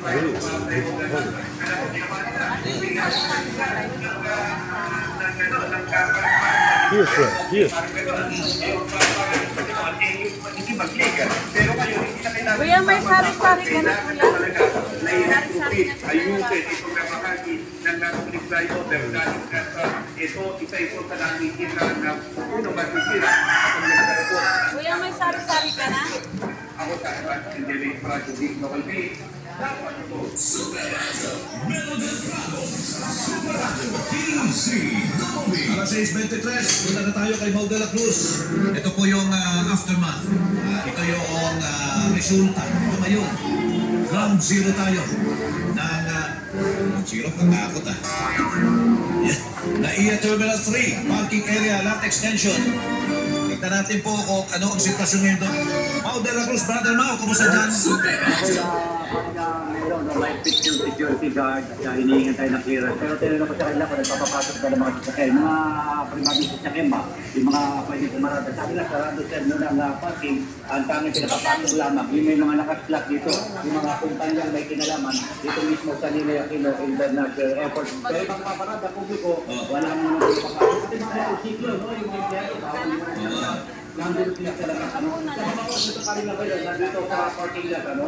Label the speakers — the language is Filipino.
Speaker 1: Yes, sir. Yes.
Speaker 2: Kuya, may sari-sari ka na, kuya.
Speaker 3: Ayusin itong namahagi ng nakulik flyover galing sa ito, isa-ito sa nangingin ng unang matitira at ang nagkarapot.
Speaker 2: Kuya, may sari-sari ka na?
Speaker 3: Ako sa Angelis Project Local Bay, dapat ito.
Speaker 4: Alas 6:23, punta na tayo kay Mau de la Cruz. Ito po yung aftermath. Ito yung resulta. Ito ngayon. Ground zero tayo. Zero, katakot NAIA Terminal 3, parking area, lot extension. Tignan natin po kung ano ang sitwasyon ngayon doon. Mau de la Cruz, Brother Mau, kumusta dyan?
Speaker 5: May picture security guard at hinihingan tayo ng clearance. Pero tinanong ko sa kanila kung nagpapapasok na ng mga sasakyan. Mga primabing sasakyan ba? Yung mga pwede pumarada. Sabi na, sarado sir muna ang parking. Ang tanging pinapapasok lamang. Yung may mga nakaslap dito. Yung mga kumpanyang may kinalaman. Dito mismo sa Nila Aquino International Airport. Pero yung mga paparada publiko, wala mo nang pinapapasok. Kasi mga siklo, no? Yung mga nandun sila sa lakas. Sa mga dito pa rin na kayo, nandito sa parking lot, ano?